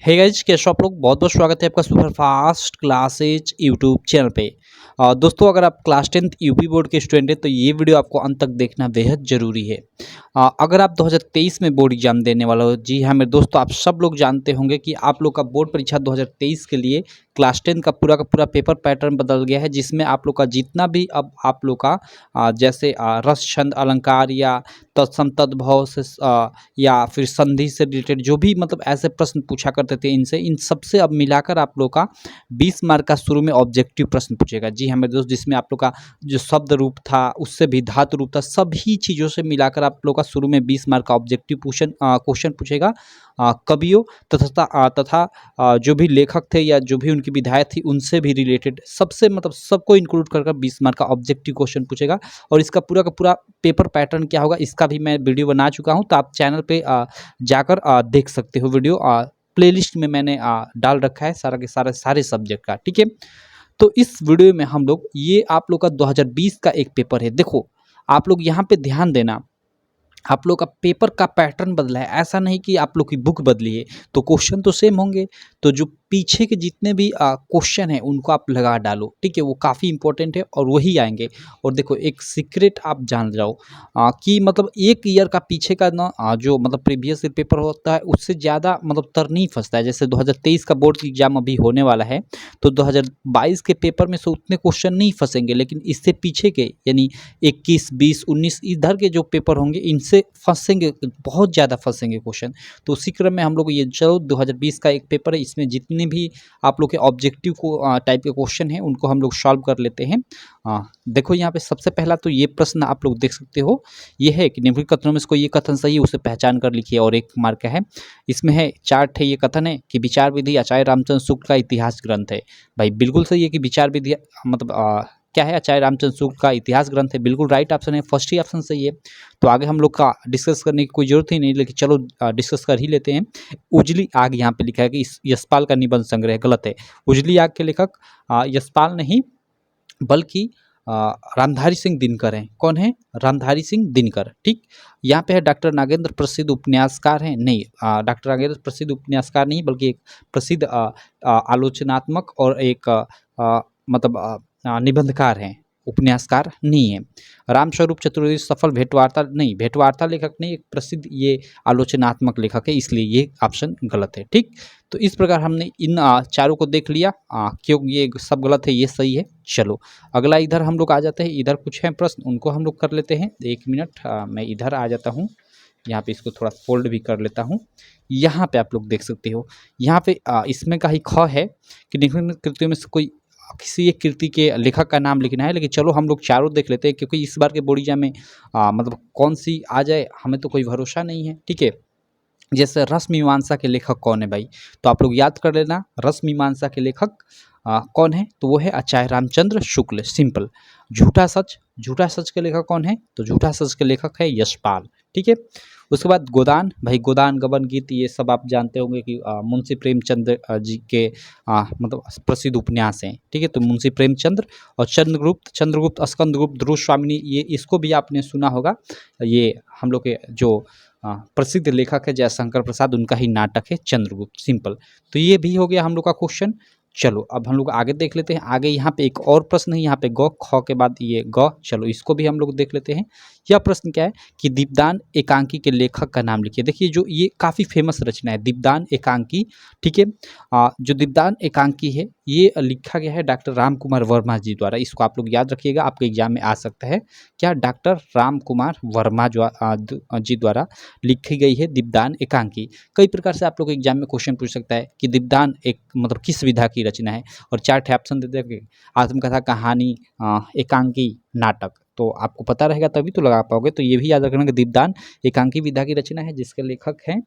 Hey guys, कैसे हो आप लोग। बहुत बहुत स्वागत है आपका super fast classes YouTube channel पे। दोस्तों, अगर आप क्लास 10th यूपी बोर्ड के स्टूडेंट हैं तो ये वीडियो आपको अंत तक देखना बेहद ज़रूरी है। अगर आप 2023 में बोर्ड एग्जाम देने वाला हो, जी हाँ मेरे दोस्तों, आप सब लोग जानते होंगे कि आप लोग का बोर्ड परीक्षा 2023 के लिए क्लास 10 का पूरा पेपर पैटर्न बदल गया है, जिसमें आप लोग का जितना भी अब आप लोग का जैसे रस छंद अलंकार या तत्सम तद्भव से या फिर संधि से रिलेटेड जो भी मतलब ऐसे प्रश्न पूछा करते थे, इनसे इन सबसे अब मिलाकर आप लोग का 20 मार्क का शुरू में ऑब्जेक्टिव प्रश्न पूछेगा। जी हाँ मेरे दोस्त, जिसमें आप लोग का जो शब्द रूप था, उससे भी धातु रूप था, सभी चीज़ों से मिलाकर आप लोग का शुरू में 20 मार्क का ऑब्जेक्टिव क्वेश्चन पूछेगा। कवियों तथा जो भी लेखक थे या जो भी उनकी विधायक थी, उनसे भी रिलेटेड सबसे मतलब सबको इंक्लूड कर 20 मार्क का ऑब्जेक्टिव क्वेश्चन पूछेगा। और इसका पूरा का पूरा पेपर पैटर्न क्या होगा, इसका भी मैं वीडियो बना चुका हूँ, तो आप चैनल पे जाकर देख सकते हो वीडियो। प्लेलिस्ट में मैंने डाल रखा है सारा के सारे सब्जेक्ट का, ठीक है। तो इस वीडियो में हम लोग ये आप लोग का 2020 का एक पेपर है। देखो, आप लोग यहाँ पे ध्यान देना, आप लोग का पेपर का पैटर्न बदला है, ऐसा नहीं कि आप लोग की बुक बदली है। तो क्वेश्चन तो सेम होंगे, तो जो पीछे के जितने भी क्वेश्चन हैं उनको आप लगा डालो, ठीक है। वो काफ़ी इंपॉर्टेंट है और वही आएंगे। और देखो, एक सीक्रेट आप जान जाओ कि मतलब एक ईयर का पीछे का ना जो मतलब प्रीवियस ईयर पेपर होता है, उससे ज़्यादा मतलब तर नहीं फंसता है। जैसे 2023 का बोर्ड एग्जाम अभी होने वाला है, तो 2022 के पेपर में से उतने क्वेश्चन नहीं फंसेंगे, लेकिन इससे पीछे के यानी 21, 20, 19 इधर के जो पेपर होंगे, इनसे फंसेंगे, बहुत ज़्यादा फंसेंगे क्वेश्चन। तो उसी क्रम में हम लोग ये जो 2020 का एक पेपर है, इसमें जितने भी आप लोग के ऑब्जेक्टिव को टाइप के क्वेश्चन हैं, उनको हम लोग सॉल्व कर लेते हैं। देखो, यहाँ पे सबसे पहला तो ये प्रश्न आप लोग देख सकते हो, ये है कि निम्नलिखित कथनों में से कोई ये कथन सही है, उसे पहचान कर लिखिए, और 1 मार्क का है। इसमें है 4 ठे ये कथन है कि विचार विधि आचार्य रामचंद्र शुक्ल का इतिहास ग्रंथ है। भाई बिल्कुल सही है कि विचार विधि मतलब क्या है, आचार्य रामचंद्र शुक्ल का इतिहास ग्रंथ है। बिल्कुल राइट ऑप्शन है, फर्स्ट ही ऑप्शन सही है। तो आगे हम लोग का डिस्कस करने की कोई जरूरत ही नहीं, लेकिन चलो डिस्कस कर ही लेते हैं। उजली आग यहाँ पे लिखा है कि यशपाल का निबंध संग्रह, गलत है। उजली आग के लेखक यशपाल नहीं बल्कि रामधारी सिंह दिनकर हैं। कौन है? रामधारी सिंह दिनकर, ठीक। यहाँ पे है डॉक्टर नागेंद्र प्रसिद्ध उपन्यासकार हैं, नहीं, डॉक्टर नागेंद्र प्रसिद्ध उपन्यासकार नहीं, बल्कि एक प्रसिद्ध आलोचनात्मक और एक मतलब निबंधकार हैं, उपन्यासकार नहीं है। रामस्वरूप चतुर्वेदी सफल भेंटवार्ता नहीं, भेंटवार्ता लेखक नहीं, एक प्रसिद्ध ये आलोचनात्मक लेखक है, इसलिए ये ऑप्शन गलत है, ठीक। तो इस प्रकार हमने इन चारों को देख लिया, क्योंकि ये सब गलत है, ये सही है। चलो अगला इधर हम लोग आ जाते हैं, इधर कुछ हैं प्रश्न, उनको हम लोग कर लेते हैं। 1 मिनट, मैं इधर आ जाता हूँ, यहाँ पे इसको थोड़ा फोल्ड भी कर लेता हूँ। यहाँ पे आप लोग देख सकते हो, यहाँ पे इसमें का ही ख है कि निम्नलिखित कृतियों में से कोई किसी एक कृति के लेखक का नाम लिखना है। लेकिन चलो हम लोग चारों देख लेते हैं, क्योंकि इस बार के बोर्ड एग्जाम में मतलब कौन सी आ जाए हमें तो कोई भरोसा नहीं है, ठीक है। जैसे रस मीमांसा के लेखक कौन है भाई, तो आप लोग याद कर लेना, रस मीमांसा के लेखक कौन है, तो वो है आचार्य रामचंद्र शुक्ल, सिंपल। झूठा सच, झूठा सच के लेखक कौन है, तो झूठा सच के लेखक है यशपाल, ठीक है। उसके बाद गोदान, भाई गोदान गबन गीत ये सब आप जानते होंगे कि मुंशी प्रेमचंद जी के मतलब प्रसिद्ध उपन्यास हैं, ठीक है। तो मुंशी प्रेमचंद्र। और चंद्रगुप्त स्कंदगुप्त ध्रुव स्वामिनी, ये इसको भी आपने सुना होगा, ये हम लोग के जो प्रसिद्ध लेखक है जयशंकर प्रसाद, उनका ही नाटक है चंद्रगुप्त, सिंपल। तो ये भी हो गया हम लोग का क्वेश्चन। चलो अब हम लोग आगे देख लेते हैं। आगे यहाँ पे एक और प्रश्न है, यहाँ पे ग ख के बाद ये ग, चलो इसको भी हम लोग देख लेते हैं। यह प्रश्न क्या है कि दीपदान एकांकी के लेखक का नाम लिखिए। देखिए, जो ये काफ़ी फेमस रचना है दीपदान एकांकी, ठीक है। जो दीपदान एकांकी है, ये लिखा गया है डॉक्टर राम कुमार वर्मा जी द्वारा। इसको आप लोग याद रखिएगा, आपके एग्जाम में आ सकता है। क्या? डॉक्टर राम कुमार वर्मा जी द्वारा लिखी गई है दीपदान एकांकी। कई प्रकार से आप लोग एग्जाम में क्वेश्चन पूछ सकता है कि दीपदान एक मतलब किस विधा की रचना है, और 4 ठे ऑप्शन दे देंगे, आत्मकथा, कहानी, एकांकी, नाटक। तो आपको पता रहेगा तभी तो लगा पाओगे। तो ये भी याद रखना कि दीपदान एकांकी विधा की रचना है, जिसके लेखक हैं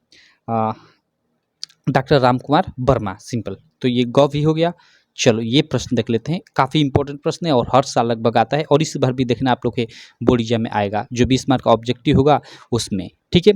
डॉक्टर राम कुमार वर्मा, सिंपल। तो ये ग भी हो गया। चलो ये प्रश्न देख लेते हैं, काफ़ी इंपॉर्टेंट प्रश्न है और हर साल लगभग आता है, और इस बार भी देखना आप लोग के बोर्ड एग्जाम में आएगा, जो 20 मार्क का ऑब्जेक्टिव होगा उसमें, ठीक है।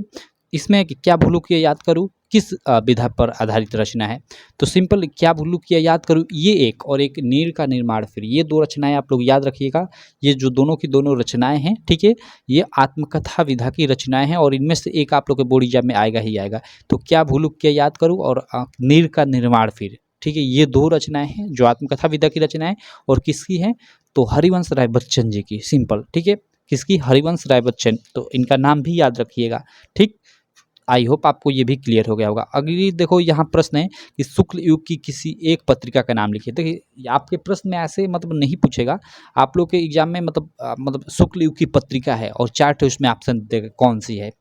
इसमें क्या भूलूँ कि याद करूँ किस विधा पर आधारित रचना है। तो सिंपल क्या भूलू किया याद करूँ, ये एक और एक नीर का निर्माण फिर, ये 2 रचनाएँ आप लोग याद रखिएगा। ये जो दोनों की दोनों रचनाएँ हैं, ठीक है, ये आत्मकथा विधा की रचनाएँ हैं और इनमें से एक आप लोग के बोर्ड एग्जाम में आएगा ही आएगा। तो क्या भूलू किया याद करूँ और नीर का निर्माण फिर, ठीक है, ये 2 रचनाएँ हैं जो आत्मकथा विधा की रचनाएँ और किसकी हैं, तो हरिवंश राय बच्चन जी की, सिंपल, ठीक है, किसकी, हरिवंश राय बच्चन। तो इनका नाम भी याद रखिएगा, ठीक। आई होप आपको ये भी क्लियर हो गया होगा। अगली देखो यहाँ प्रश्न है कि शुक्ल युग की किसी एक पत्रिका का नाम लिखिए। देखिए आपके प्रश्न में ऐसे मतलब नहीं पूछेगा, आप लोग के एग्जाम में मतलब शुक्ल युग की पत्रिका है और 4 ठे उसमें ऑप्शन देगा कौन सी है।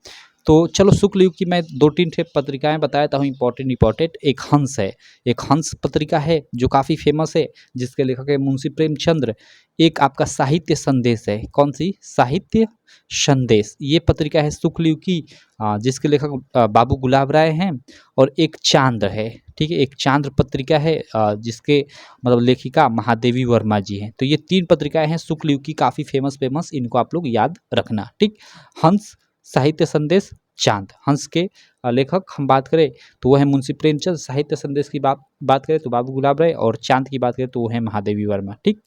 तो चलो शुक्ल युग की मैं 2-3 ठे पत्रिकाएं बता देता हूँ इंपॉर्टेंट। एक हंस है, एक हंस पत्रिका है जो काफ़ी फेमस है, जिसके लेखक है मुंशी प्रेमचंद्र। एक आपका साहित्य संदेश है, कौन सी, साहित्य संदेश, ये पत्रिका है शुक्ल युग की, जिसके लेखक बाबू गुलाब राय हैं। और एक चांद है, ठीक है, एक चांद पत्रिका है जिसके मतलब लेखिका महादेवी वर्मा जी हैं। तो ये 3 पत्रिकाएं हैं शुक्ल युग की, काफ़ी फेमस, इनको आप लोग याद रखना, ठीक। हंस, साहित्य संदेश, चांद। हंस के लेखक हम बात करें तो वो है मुंशी प्रेमचंद, साहित्य संदेश की बात करें तो बाबू गुलाब राय, और चांद की बात करें तो वो है महादेवी वर्मा, ठीक।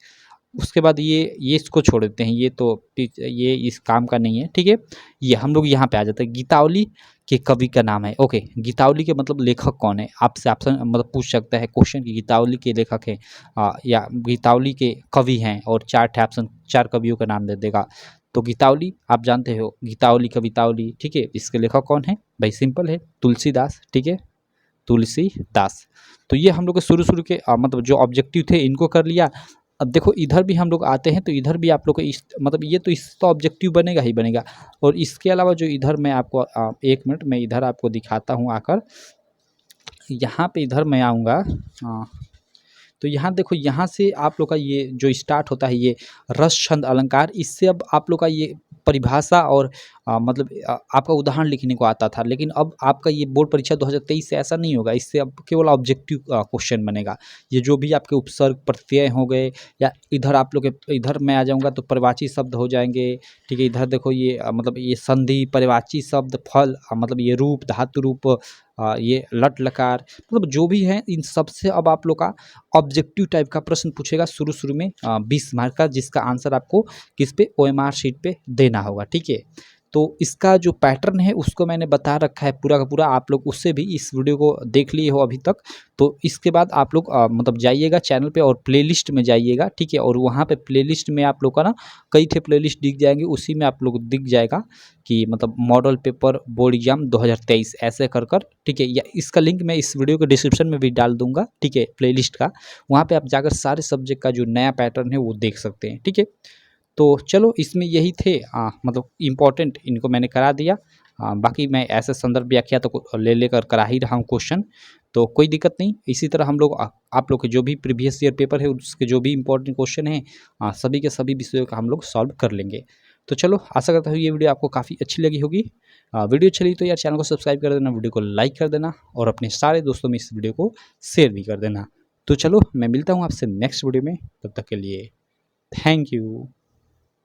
उसके बाद ये इसको छोड़ देते हैं, ये तो ये इस काम का नहीं है, ठीक है। ये हम लोग यहाँ पे आ जाते हैं, गीतावली के कवि का नाम है। ओके, गीतावली के मतलब लेखक कौन है, आपसे ऑप्शन मतलब पूछ सकता है क्वेश्चन कि गीतावली के लेखक है या गीतावली के कवि हैं, और 4 ठे ऑप्शन, 4 कवियों का नाम दे देगा। तो गीतावली आप जानते हो, गीतावली कवितावली, ठीक है, इसके लेखक कौन है भाई, सिंपल है, तुलसीदास, ठीक है, तुलसीदास। तो ये हम लोग के शुरू के मतलब जो ऑब्जेक्टिव थे इनको कर लिया। अब देखो इधर भी हम लोग आते हैं तो इधर भी आप लोग को इस मतलब ये तो इसका ऑब्जेक्टिव बनेगा ही बनेगा। और इसके अलावा जो इधर मैं आपको 1 मिनट मैं इधर आपको दिखाता हूँ आकर, यहाँ पे इधर मैं आऊँगा। तो यहाँ देखो, यहाँ से आप लोग का ये जो स्टार्ट होता है ये रस छंद अलंकार, इससे अब आप लोग का ये परिभाषा और मतलब आपका उदाहरण लिखने को आता था, लेकिन अब आपका ये बोर्ड परीक्षा 2023 से ऐसा नहीं होगा, इससे अब केवल ऑब्जेक्टिव क्वेश्चन बनेगा। ये जो भी आपके उपसर्ग प्रत्यय हो गए, या इधर आप लोग के इधर मैं आ जाऊँगा तो परिवाची शब्द हो जाएंगे, ठीक है। इधर देखो ये मतलब ये संधि, परिवाची शब्द, फल मतलब ये रूप, धातु रूप, ये लट लकार, मतलब जो भी है इन सब से अब आप लोग का ऑब्जेक्टिव टाइप का प्रश्न पूछेगा शुरू में 20 मार्क का, जिसका आंसर आपको किस पे, ओएमआर शीट पे देना होगा, ठीक है। तो इसका जो पैटर्न है उसको मैंने बता रखा है पूरा का पूरा, आप लोग उससे भी इस वीडियो को देख लिए हो अभी तक। तो इसके बाद आप लोग मतलब जाइएगा चैनल पे और प्लेलिस्ट में जाइएगा, ठीक है, और वहाँ पे प्लेलिस्ट में आप लोग का ना कई थे प्लेलिस्ट दिख जाएंगे, उसी में आप लोग दिख जाएगा कि मतलब मॉडल पेपर बोर्ड एग्जाम 2023 ऐसे कर कर, ठीक है। या इसका लिंक मैं इस वीडियो के डिस्क्रिप्शन में भी डाल दूंगा, ठीक है, प्लेलिस्ट का। वहाँ पे आप जाकर सारे सब्जेक्ट का जो नया पैटर्न है वो देख सकते हैं, ठीक है। तो चलो इसमें यही थे मतलब इम्पोर्टेंट, इनको मैंने करा दिया। बाकी मैं ऐसे संदर्भ व्याख्या तो लेकर करा ही रहा हूँ क्वेश्चन, तो कोई दिक्कत नहीं। इसी तरह हम लोग आप लोग के जो भी प्रीवियस ईयर पेपर है उसके जो भी इंपॉर्टेंट क्वेश्चन हैं सभी के सभी विषयों का हम लोग सॉल्व कर लेंगे। तो चलो आशा करता हूँ ये वीडियो आपको काफ़ी अच्छी लगी होगी। वीडियो अच्छी लगी तो यार चैनल को सब्सक्राइब कर देना, वीडियो को लाइक कर देना, और अपने सारे दोस्तों में इस वीडियो को शेयर भी कर देना। तो चलो मैं मिलता हूँ आपसे नेक्स्ट वीडियो में, तब तक के लिए थैंक यू।